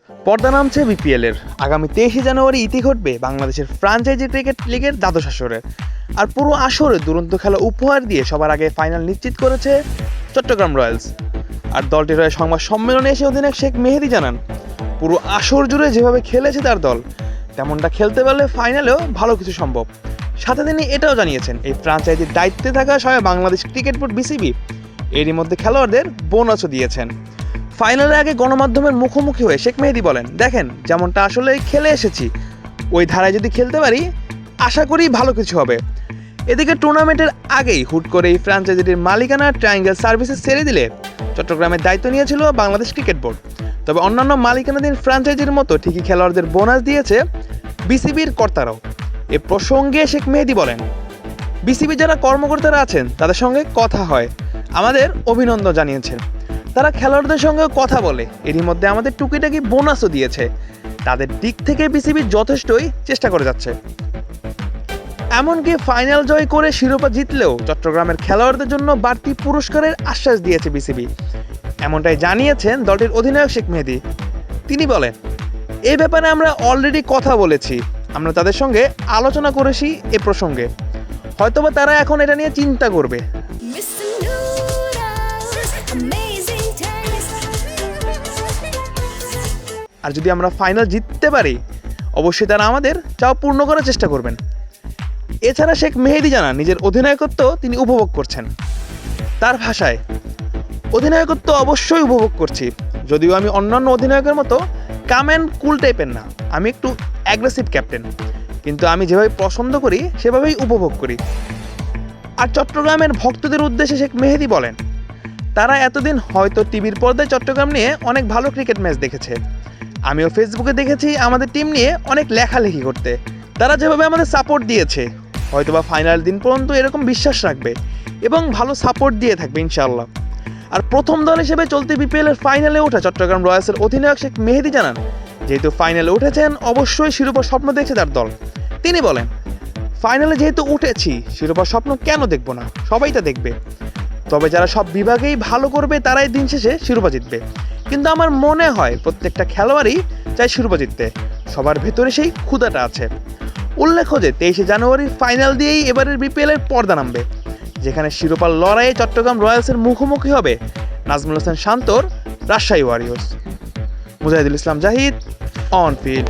পর্দা নামছে বিপিএলের। আগামী 23 জানুয়ারি ইতি ঘটবে বাংলাদেশের ফ্র্যাঞ্চাইজি ক্রিকেট লিগের দ্বাদশ আসরের। আর পুরো আসরে দুরন্ত খেলা উপহার দিয়ে সবার আগে ফাইনাল নিশ্চিত করেছে চট্টগ্রাম রয়্যালস। আর দলটির হয়ে সংবাদ সম্মেলনে এসে অধিনায়ক শেখ মেহেদী জানান, পুরো আসর জুড়ে যেভাবে খেলেছে তার দল, তেমনটা খেলতে পারলে ফাইনালেও ভালো কিছু সম্ভব। সাথে তিনি এটাও জানিয়েছেন, এই ফ্র্যাঞ্চাইজির দায়িত্বে থাকা সবাই বাংলাদেশ ক্রিকেট বোর্ড বিসিবি এরই মধ্যে খেলোয়াড়দের বোনাসও দিয়েছেন। ফাইনালের আগে গণমাধ্যমের মুখোমুখি হয়ে শেখ মেহেদী বলেন, দেখেন যেমনটা আসলে খেলে এসেছি ওই ধারায় যদি খেলতে পারি আশা করি ভালো কিছু হবে। এদিকে টুর্নামেন্টের আগেই হুট করে এই ফ্র্যাঞ্চাইজিটির মালিকানা ট্রায়াঙ্গেল সার্ভিসেস ছেড়ে দিলে চট্টগ্রামের দায়িত্ব নিয়েছিল বাংলাদেশ ক্রিকেট বোর্ড। তবে অন্যান্য মালিকানাধীন ফ্র্যাঞ্চাইজির মতো ঠিকই খেলোয়াড়দের বোনাস দিয়েছে বিসিবির কর্তারাও। এ প্রসঙ্গে শেখ মেহেদী বলেন, বিসিবি যারা কর্মকর্তারা আছেন তাদের সঙ্গে কথা হয়, আমাদের অভিনন্দন জানিয়েছেন। তারা খেলোয়াড়দের সঙ্গে কথা বলে, এরই মধ্যে আমাদের টুকিটাকি বোনাসও দিয়েছে। তাদের দিক থেকে বিসিবি যথেষ্টই চেষ্টা করে যাচ্ছে। এমনকি ফাইনাল জয় করে শিরোপা জিতলেও চট্টগ্রামের খেলোয়াড়দের জন্য বাড়তি পুরস্কারের আশ্বাস দিয়েছে বিসিবি, এমনটাই জানিয়েছেন দলটির অধিনায়ক শেখ মেহেদী। তিনি বলেন, এই ব্যাপারে আমরা অলরেডি কথা বলেছি, আমরা তাদের সঙ্গে আলোচনা করেছি এ প্রসঙ্গে, হয়তোবা তারা এখন এটা নিয়ে চিন্তা করবে। আর যদি আমরা ফাইনাল জিততে পারি অবশ্যই তারা আমাদের চাওয়া পূর্ণ করার চেষ্টা করবেন। এছাড়া শেখ মেহেদী জানান, নিজের অধিনায়কত্ব তিনি উপভোগ করছেন। তার ভাষায়, অধিনায়কত্ব অবশ্যই উপভোগ করছি, যদিও আমি অন্যান্য অধিনায়কের মতো কাম অ্যান্ড কুল টাইপের না, আমি একটু অ্যাগ্রেসিভ ক্যাপ্টেন, কিন্তু আমি যেভাবে পছন্দ করি সেভাবেই উপভোগ করি। আর চট্টগ্রামের ভক্তদের উদ্দেশ্যে শেখ মেহেদী বলেন, তারা এতদিন হয়তো টিভির পর্দায় চট্টগ্রাম নিয়ে অনেক ভালো ক্রিকেট ম্যাচ দেখেছে, আমিও ফেসবুকে দেখেছি আমাদের টিম নিয়ে অনেক লেখালেখি করতে। তারা যেভাবে আমাদের সাপোর্ট দিয়েছে হয়তোবা ফাইনাল দিন পর্যন্ত এরকম বিশ্বাস রাখবে এবং ভালো সাপোর্ট দিয়ে থাকবে ইনশাআল্লাহ। আর প্রথম দল হিসেবে চলতি বিপিএলের ফাইনালে ওঠা চট্টগ্রাম রয়্যালসের অধিনায়ক শেখ মেহেদী জানান, যেহেতু ফাইনালে উঠেছেন অবশ্যই শিরোপার স্বপ্ন দেখছে তার দল। তিনি বলেন, ফাইনালে যেহেতু উঠেছি শিরোপার স্বপ্ন কেন দেখব না, সবাই তা দেখবে। তবে যারা সব বিভাগেই ভালো করবে তারাই দিন শেষে শিরোপা জিতবে। কিন্তু আমার মনে হয় প্রত্যেকটা খেলোয়াড়ই চায় শিরোপা জিততে, সবার ভেতরে সেই ক্ষুধাটা আছে। উল্লেখ্য যে 23 জানুয়ারির ফাইনাল দিয়েই এবারের বিপিএলের পর্দা নামবে, যেখানে শিরোপার লড়াইয়ে চট্টগ্রাম রয়্যালসের মুখোমুখি হবে নাজমুল হোসেন শান্তর Rajshahi Warriors. Mujahidul Islam Zahid, on field.